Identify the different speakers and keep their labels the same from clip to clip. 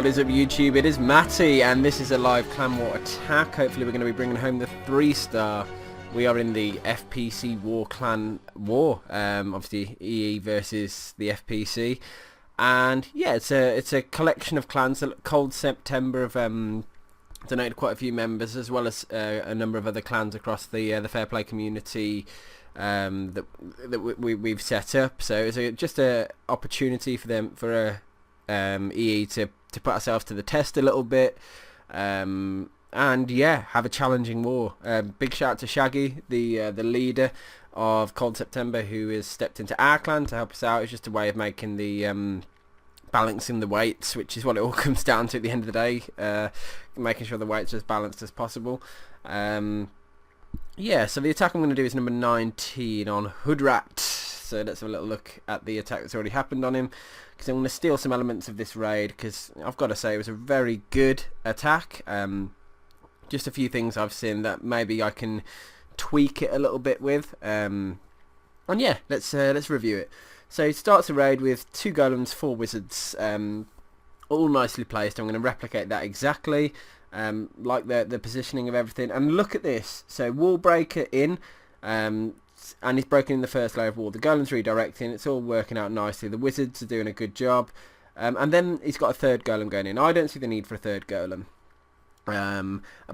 Speaker 1: What is up, YouTube? It is Matty, and this is a live clan war attack. Hopefully we're going to be bringing home the 3-star. We are in the FPC war clan war, obviously EE versus the FPC, and yeah, it's a collection of clans. The Cold September have donated quite a few members, as well as a number of other clans across the Fair Play community that we've set up. So it's just a opportunity for them, for EE to put ourselves to the test a little bit, and yeah, have a challenging war. Big shout out to Shaggy, the leader of Cold September, who has stepped into our clan to help us out. It's just a way of making the balancing the weights, which is what it all comes down to at the end of the day, making sure the weights are as balanced as possible. Yeah, so the attack I'm going to do is number 19 on Hoodrat. So let's have a little look at the attack that's already happened on him, because I'm going to steal some elements of this raid, because I've got to say it was a very good attack. Just a few things I've seen that maybe I can tweak it a little bit with, and yeah, let's review it. So it starts a raid with 2 golems, 4 wizards, all nicely placed. I'm going to replicate that exactly, like the positioning of everything. And look at this. So wall breaker in, and he's broken in the first layer of wall. The golem's redirecting. It's all working out nicely. The wizards are doing a good job, and then he's got a 3rd golem going in. I don't see the need for a 3rd golem.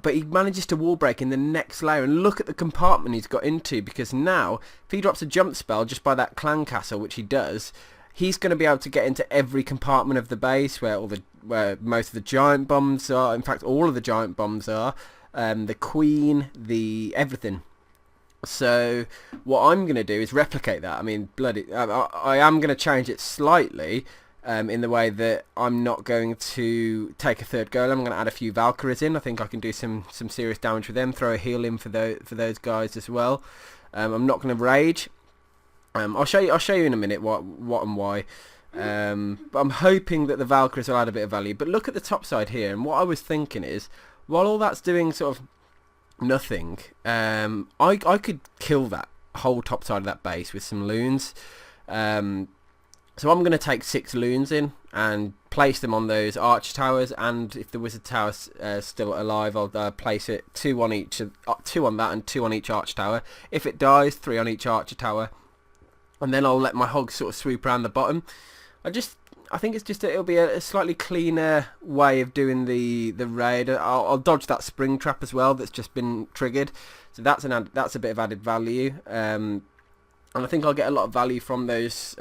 Speaker 1: But he manages to wall break in the next layer, and look at the compartment he's got into, because now if he drops a jump spell just by that clan castle, which he does, he's going to be able to get into every compartment of the base where where most of the giant bombs are. In fact, all of the giant bombs are, the queen, everything. So what I'm going to do is replicate that. I mean, I am going to change it slightly, in the way that I'm not going to take a 3rd golem. I'm going to add a few Valkyries in. I think I can do some serious damage with them. Throw a heal in for those guys as well. I'm not going to rage. I'll show you in a minute what and why. But I'm hoping that the Valkyries will add a bit of value. But look at the top side here, and what I was thinking is, while all that's doing sort of nothing, I could kill that whole top side of that base with some loons. So I'm going to take 6 loons in and place them on those arch towers, and if the wizard tower's still alive, I'll place it 2 on each, 2 on that and 2 on each arch tower. If it dies, 3 on each archer tower, and then I'll let my hogs sort of swoop around the bottom. I think it's just it'll be a slightly cleaner way of doing the raid. I'll dodge that spring trap as well that's just been triggered, so that's a bit of added value, and I think I'll get a lot of value from those.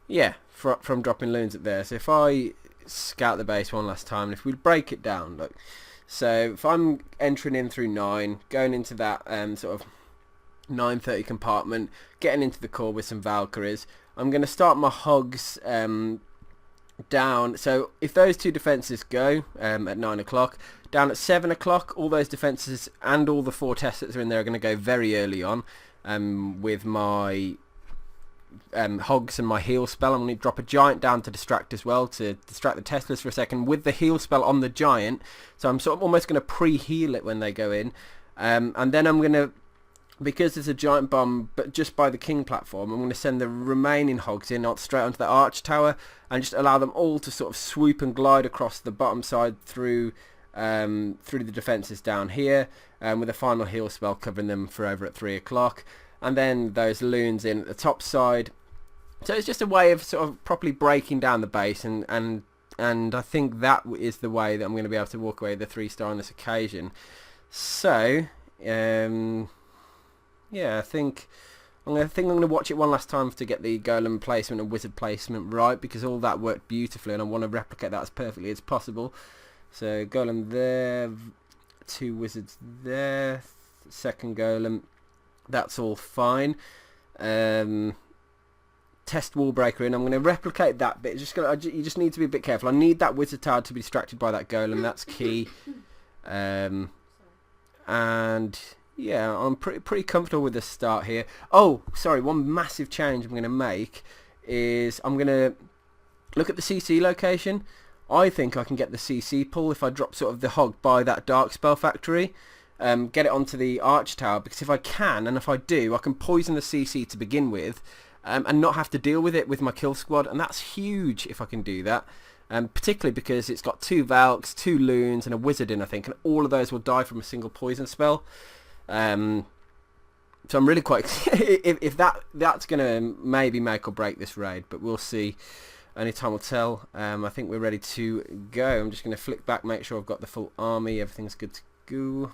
Speaker 1: Yeah, from dropping loons up there. So if I scout the base one last time, and if we break it down, look. So if I'm entering in through 9, going into that sort of 930 compartment, getting into the core with some Valkyries, I'm going to start my hogs down. So if those 2 defences go at 9 o'clock, down at 7 o'clock, all those defences and all the 4 tests that are in there are going to go very early on, with my hogs and my heal spell. I'm going to drop a giant down to distract as well, to distract the Teslas for a second with the heal spell on the giant. So I'm sort of almost going to pre-heal it when they go in, and then I'm going to, because there's a giant bomb but just by the king platform, I'm going to send the remaining hogs in straight onto the arch tower, and just allow them all to sort of swoop and glide across the bottom side through the defences down here, with a final heal spell covering them for over at 3 o'clock. And then those loons in at the top side. So it's just a way of sort of properly breaking down the base, and I think that is the way that I'm going to be able to walk away with the 3-star on this occasion. So yeah, I think I'm going to watch it one last time to get the golem placement and wizard placement right, because all that worked beautifully, and I want to replicate that as perfectly as possible. So golem there, 2 wizards there, 2nd golem. That's all fine. Test wall breaker in. I'm going to replicate that bit. You just need to be a bit careful. I need that wizard tower to be distracted by that golem. That's key. And yeah, I'm pretty comfortable with the start here. Oh, sorry. One massive change I'm going to make is I'm going to look at the CC location. I think I can get the CC pull if I drop sort of the hog by that dark spell factory. Get it onto the arch tower, because if I can, and if I do, I can poison the CC to begin with, and not have to deal with it with my kill squad, and that's huge if I can do that. particularly because it's got 2 Valks, 2 Loons and a Wizard in, I think, and all of those will die from a single poison spell. So I'm really quite if that's going to maybe make or break this raid, but we'll see. Only time will tell. I think we're ready to go. I'm just going to flick back, make sure I've got the full army, everything's good to go.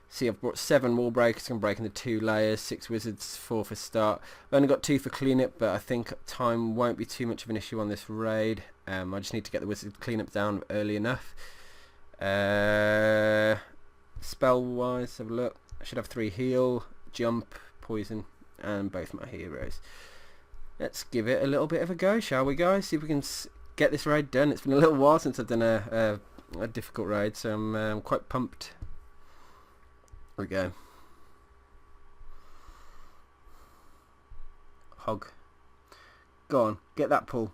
Speaker 1: See, I've brought 7 wall breakers, I'm breaking the 2 layers, 6 wizards, 4 for start. I've only got 2 for cleanup, but I think time won't be too much of an issue on this raid. I just need to get the wizard cleanup down early enough. Spell wise, have a look. I should have 3 heal, jump, poison, and both my heroes. Let's give it a little bit of a go, shall we, guys? See if we can get this raid done. It's been a little while since I've done a difficult raid, so I'm quite pumped. There we go. Hog. Go on, get that pull.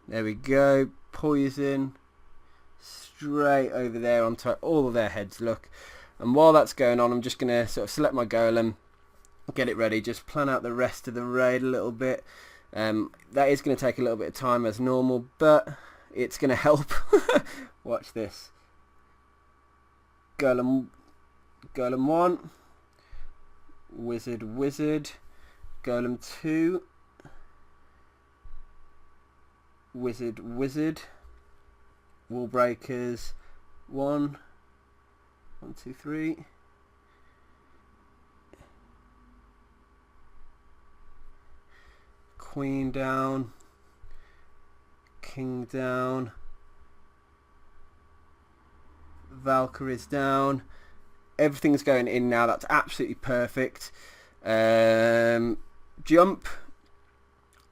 Speaker 1: There we go. Poison. Straight over there onto all of their heads, look. And while that's going on, I'm just going to sort of select my golem, get it ready, just plan out the rest of the raid a little bit. That is going to take a little bit of time as normal, but it's going to help. Watch this. Golem 1, wizard, golem 2, wizard, wall breakers 1, 2, 3. Queen down, king down, Valkyries down. Everything's going in now. That's absolutely perfect. Jump.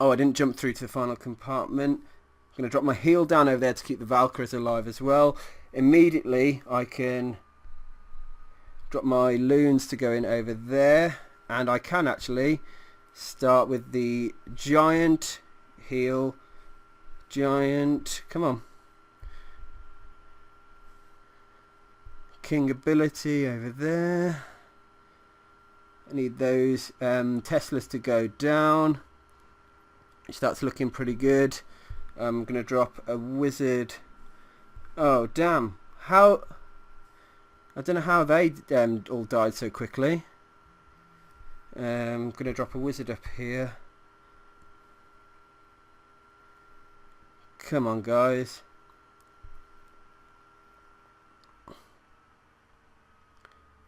Speaker 1: Oh, I didn't jump through to the final compartment. I'm going to drop my heal down over there to keep the Valkyries alive as well. Immediately I can drop my loons to go in over there, and I can actually start with the giant heal. Giant, come on. King ability over there. I need those Teslas to go down, which that's looking pretty good. I'm going to drop a wizard. Oh damn, how, I don't know how they all died so quickly. I'm going to drop a wizard up here. Come on, guys.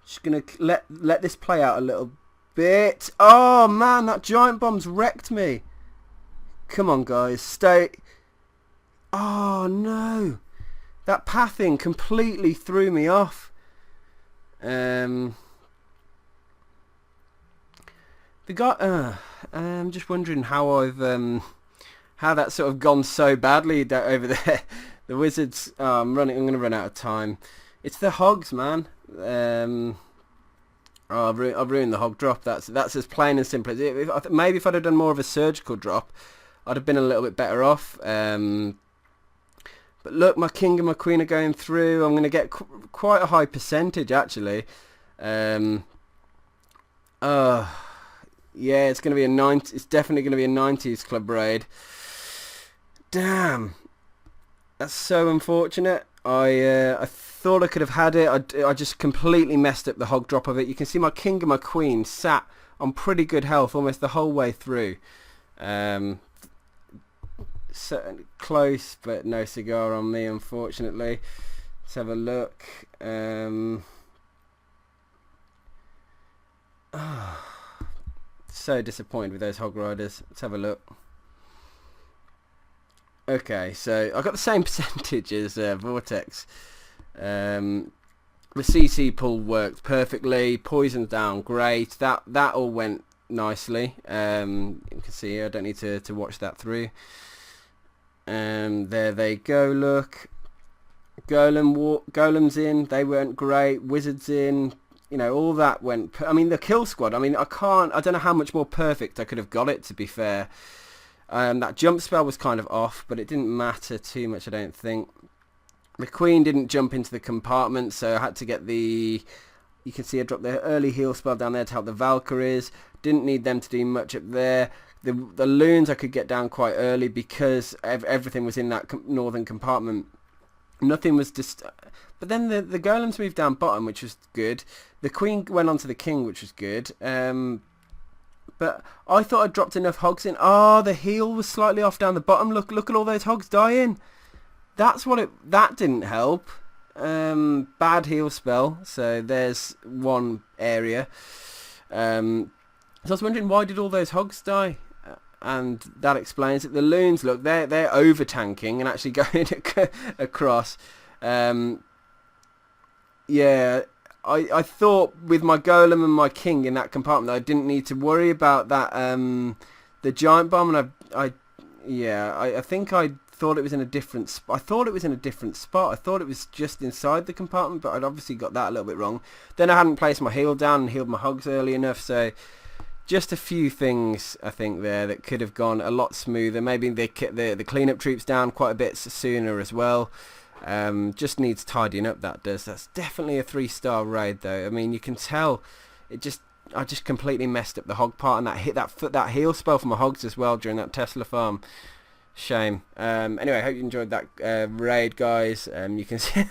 Speaker 1: Just going to let this play out a little bit. Oh man, that giant bomb's wrecked me. Come on, guys, stay. Oh no, that pathing completely threw me off. The guy, I'm just wondering how how that's sort of gone so badly over there. The wizards, I'm going to run out of time. It's the hogs, man. Oh, I've ruined the hog drop. That's as plain and simple as it. Maybe if I'd have done more of a surgical drop, I'd have been a little bit better off. But look, my king and my queen are going through. I'm going to get quite a high percentage, actually. Yeah, it's going to be it's definitely going to be a 90s club raid. Damn, that's so unfortunate. I thought I could have had it. I just completely messed up the hog drop of it. You can see my king and my queen sat on pretty good health almost the whole way through. So close, but no cigar on me, unfortunately. Let's have a look. So disappointed with those hog riders. Let's have a look. Okay, so I got the same percentage as Vortex. The CC pull worked perfectly. Poison down, great. That all went nicely. You can see I don't need to watch that through. There they go. Look, golems in. They weren't great. Wizards in. You know, all that went. I mean, the kill squad. I mean, I don't know how much more perfect I could have got it, to be fair. That jump spell was kind of off, but it didn't matter too much, I don't think. The queen didn't jump into the compartment, so I had to get the You can see I dropped the early heal spell down there to help the Valkyries. Didn't need them to do much up there. The loons I could get down quite early because everything was in that northern compartment. Nothing was just... But then the golems moved down bottom, which was good. The queen went on to the king, which was good. But I thought I dropped enough hogs in. Oh, the heal was slightly off down the bottom. Look at all those hogs dying. That didn't help. Bad heal spell. So there's one area. So I was wondering, why did all those hogs die? And that explains it. The loons, look, they're over tanking and actually going across. Yeah, I thought with my golem and my king in that compartment, I didn't need to worry about that. The giant bomb, and I think I thought it was in a different spot. I thought it was in a different spot. I thought it was just inside the compartment, but I'd obviously got that a little bit wrong. Then I hadn't placed my heal down and healed my hogs early enough, so just a few things I think there that could have gone a lot smoother. Maybe they kept the cleanup troops down quite a bit sooner as well. Just needs tidying up, that does. That's definitely a 3-star raid though. I mean, you can tell I just completely messed up the hog part, and that heal spell for my hogs as well during that Tesla farm. Shame. Anyway, I hope you enjoyed that raid, guys. You can see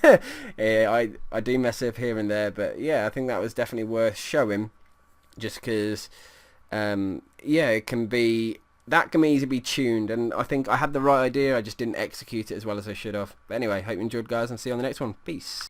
Speaker 1: I do mess up here and there, but yeah, I think that was definitely worth showing, just because yeah, it can be... That can easily be tuned, and I think I had the right idea, I just didn't execute it as well as I should have. But anyway, hope you enjoyed, guys, and see you on the next one. Peace.